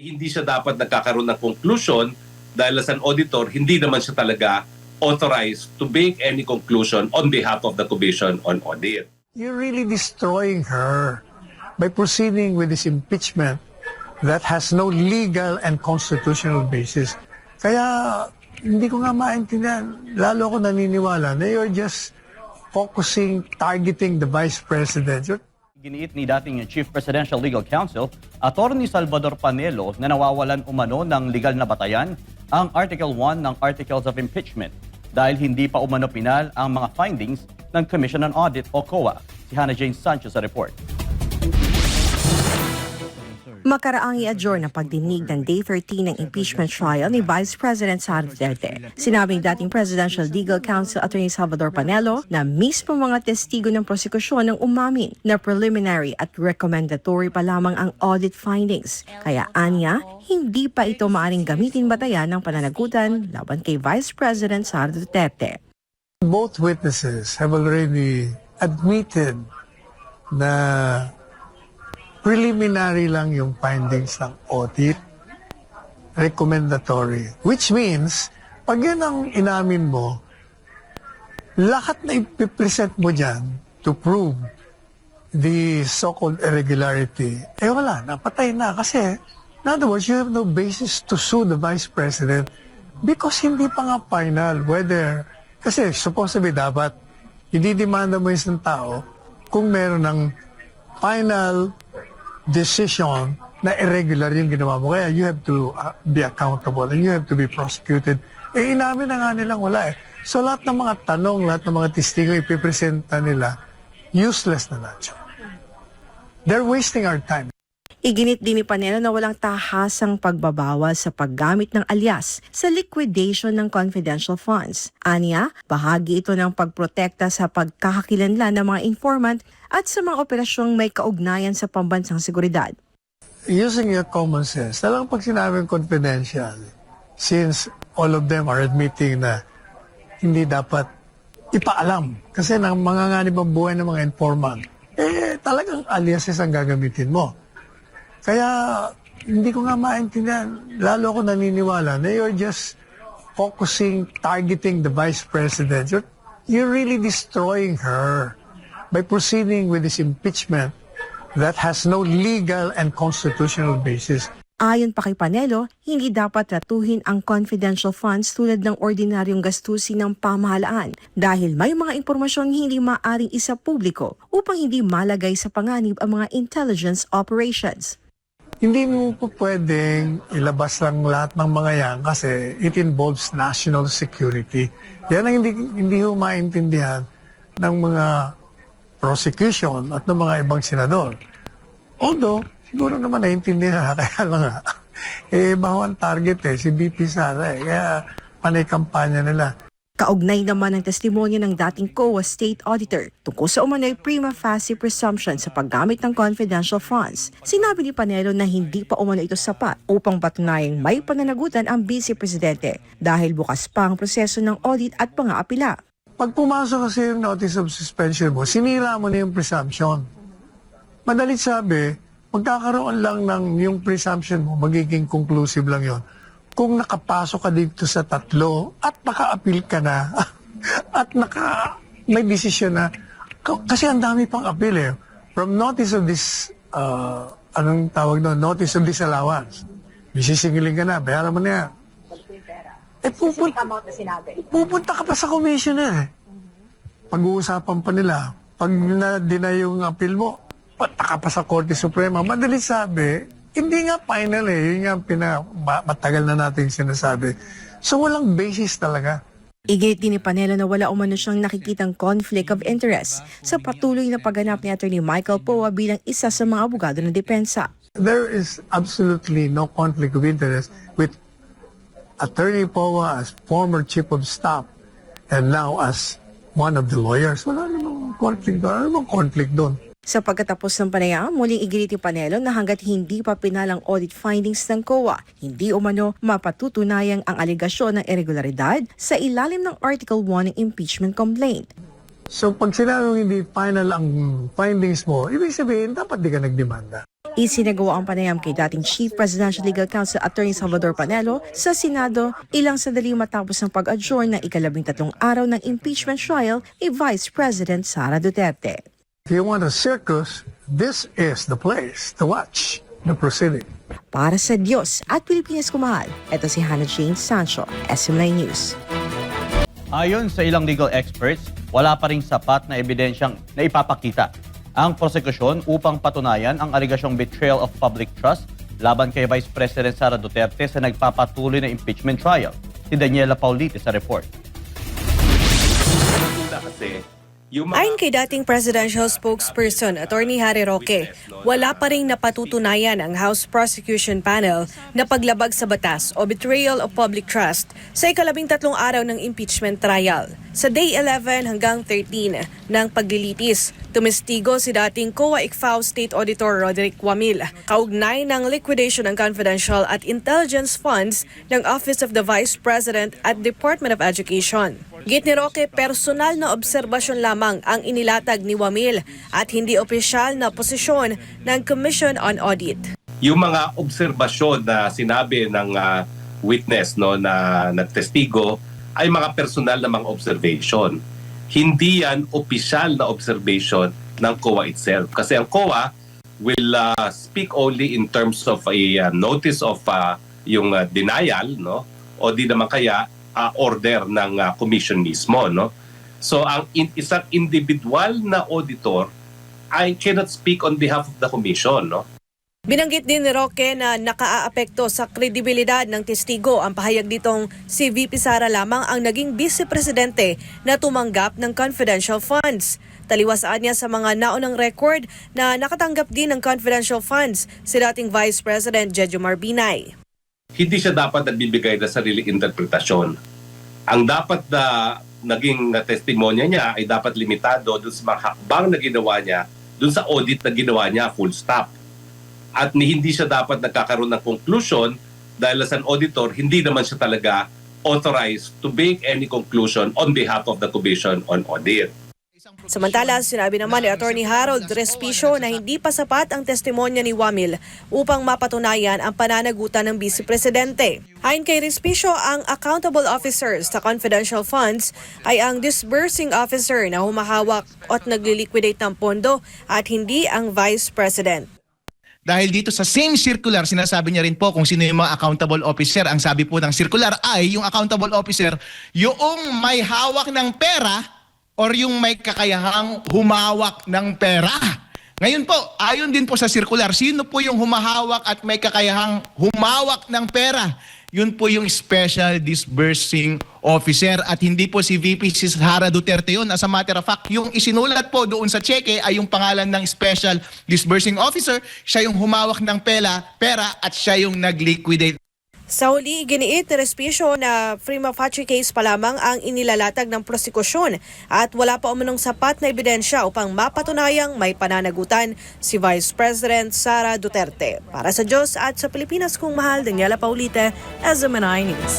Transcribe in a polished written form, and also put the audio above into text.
Hindi siya dapat nagkakaroon ng conclusion dahil as an auditor, hindi naman siya talaga authorized to make any conclusion on behalf of the Commission on Audit. You're really destroying her by proceeding with this impeachment that has no legal and constitutional basis. Kaya hindi ko nga maintindihan, lalo ako naniniwala na you're just focusing, targeting the Vice President. Giniit ni dating Chief Presidential Legal Counsel, Attorney Salvador Panelo, na nawawalan umano ng legal na batayan ang Article 1 ng Articles of Impeachment dahil hindi pa umano pinal ang mga findings ng Commission on Audit o COA. Si Hannah Jane Sanchez sa report. Makaraang i-adjourn ang pagdinig ng Day 13 ng impeachment trial ni Vice President Sara Duterte. Sinabing dating Presidential Legal Counsel Attorney Salvador Panelo na mismo mga testigo ng prosekusyon ng umamin na preliminary at recommendatory pa lamang ang audit findings. Kaya anya, hindi pa ito maaring gamitin batayan ng pananagutan laban kay Vice President Sara Duterte. Both witnesses have already admitted na preliminary lang yung findings ng audit, recommendatory. Which means, pag yan ang inamin mo, lahat na ipipresent mo dyan to prove the so-called irregularity, wala na, patay na. Kasi, in other words, you have no basis to sue the Vice President because hindi pa nga final whether, kasi supposedly dapat, ididemanda mo yung isang tao kung meron ng final decision na irregular yung ginawa mo. Kaya you have to be accountable and you have to be prosecuted. Inamin na nga nilang wala eh. So lahat ng mga tanong, lahat ng mga testigo ipipresenta nila, useless na lahat. They're wasting our time. Iginit din ni Panelo na walang tahasang pagbabawal sa paggamit ng alias sa liquidation ng confidential funds. Anya, bahagi ito ng pagprotekta sa pagkakakilanlan ng mga informant at sa mga operasyong may kaugnayan sa pambansang seguridad. Using your common sense, talagang pag sinabing confidential, since all of them are admitting na hindi dapat ipaalam kasi nang manganganib ang buhay ng mga informant, talagang aliases ang gagamitin mo. Kaya hindi ko nga maintindihan, lalo ako naniniwala na you're just focusing, targeting the Vice President. You're really destroying her by proceeding with this impeachment that has no legal and constitutional basis. Ayon pa kay Panelo, hindi dapat tratuhin ang confidential funds tulad ng ordinaryong gastusin ng pamahalaan dahil may mga impormasyong hindi maaring isa publiko upang hindi malagay sa panganib ang mga intelligence operations. Hindi mo po pwedeng ilabas lang lahat ng mga yan kasi it involves national security. Yan ang hindi ho maintindihan ng mga prosecution at ng mga ibang senador. Although, siguro naman naiintindihan kaya lang nga, bawang target si BP Sara kaya panay kampanya nila. Kaugnay naman ang testimonya ng dating COA State Auditor tungkol sa umano'y prima facie presumption sa paggamit ng confidential funds. Sinabi ni Panelo na hindi pa umano ito sapat upang patunayang may pananagutan ang Vice Presidente dahil bukas pa ang proseso ng audit at pang-aapila. Pag pumasok kasi yung notice of suspension mo, sinira mo na yung presumption. Madalit sabi, magkakaroon lang ng yung presumption mo, magiging conclusive lang yon. Kung nakapasok ka dito sa tatlo at naka-appeal ka na at may desisyon na, kasi ang dami pang appeal eh. From notice of this, anong tawag doon? Notice of disallowance. Bisisingiling ka na, bayaran mo na yan. Pupunta ka pa sa commissioner eh. Pag-uusapan pa nila, pag na-deny yung appeal mo, pataka pa sa Korte Suprema. Madali sabi, hindi nga final eh. Yun nga matagal na natin sinasabi. So walang basis talaga. Iginit din ni Panelo na wala umano siyang nakikitang conflict of interest sa patuloy na pagganap ni Attorney Michael Poa bilang isa sa mga abogado ng depensa. There is absolutely no conflict of interest with Attorney Poa as former Chief of Staff and now as one of the lawyers. Wala namang conflict doon. Ano namang conflict doon? Sa pagkatapos ng panayam, muling iginit ni Panelo na hanggat hindi pa pinalang audit findings ng COA, hindi umano mapatutunayang ang alegasyon ng irregularidad sa ilalim ng Article 1 ng impeachment complaint. So pag sinabing hindi final ang findings mo, ibig sabihin dapat di ka nagdemanda. Isinagawa ang panayam kay dating Chief Presidential Legal Counsel Attorney Salvador Panelo sa Senado ilang sandali matapos ang pag-adjourn ng ika-13 araw ng impeachment trial ni Vice President Sara Duterte. If you want a circus, this is the place to watch the proceeding. Para sa Diyos at Pilipinas kumahal, ito si Hannah Jane Sancho, SM9 News. Ayon sa ilang legal experts, wala pa ring sapat na ebidensyang na ipapakita ang prosekusyon upang patunayan ang aligasyong betrayal of public trust laban kay Vice President Sara Duterte sa nagpapatuloy na impeachment trial. Si Daniela Paulite sa report. Ayon kay dating presidential spokesperson Attorney Harry Roque, wala pa ring napatutunayan ang House Prosecution Panel na paglabag sa batas o betrayal of public trust sa ika-13 araw ng impeachment trial. Sa Day 11 hanggang 13 ng paglilitis, tumestigo si dating COA-ICFAO State Auditor Roderick Wamil, kaugnay ng liquidation ng confidential at intelligence funds ng Office of the Vice President at Department of Education. Git ni Roque, personal na obserbasyon lamang ang inilatag ni Wamil at hindi opisyal na posisyon ng Commission on Audit. Yung mga obserbasyon na sinabi ng witness na nagtestigo ay mga personal na mga observation. Hindi yan opisyal na observation ng COA itself. Kasi ang COA will speak only in terms of a notice of yung denial, no? O di naman kaya order ng commission mismo, no? So ang isang individual na auditor I cannot speak on behalf of the commission, no? Binanggit din ni Roque na nakaaapekto sa kredibilidad ng testigo ang pahayag ditong si VP Sara lamang ang naging vice-presidente na tumanggap ng confidential funds. Taliwasaan niya sa mga naunang record na nakatanggap din ng confidential funds si dating Vice President Jejomar Binay. Hindi siya dapat nagbibigay ng sariling interpretasyon. Ang dapat na naging testimonya niya ay dapat limitado doon sa mga hakbang na ginawa niya, doon sa audit na ginawa niya, full stop. At hindi siya dapat nagkakaroon ng conclusion dahil as an auditor, hindi naman siya talaga authorized to make any conclusion on behalf of the Commission on Audit. Samantala, sinabi naman ni Attorney Harold Respicio na hindi pa sapat ang testimonya ni Wamil upang mapatunayan ang pananagutan ng Vice Presidente. Ayon kay Respicio, ang accountable officers sa confidential funds ay ang disbursing officer na humahawak at nagliliquidate ng pondo at hindi ang Vice President. Dahil dito sa same circular, sinasabi niya rin po kung sino yung mga accountable officer. Ang sabi po ng circular ay yung accountable officer, yung may hawak ng pera or yung may kakayahang humawak ng pera. Ngayon po, ayon din po sa circular, sino po yung humahawak at may kakayahang humawak ng pera? Yun po yung Special Disbursing Officer at hindi po si VP si Sara Duterte yun. As a matter of fact, yung isinulat po doon sa cheque ay yung pangalan ng Special Disbursing Officer. Siya yung humawak ng pera at siya yung nag-liquidate. Sa huli, giniit ni Respicio na prima facie case pa lamang ang inilalatag ng prosekusyon at wala pa umunong sapat na ebidensya upang mapatunayang may pananagutan si Vice President Sara Duterte. Para sa Diyos at sa Pilipinas kung mahal, Daniela Paulite, SM9 News.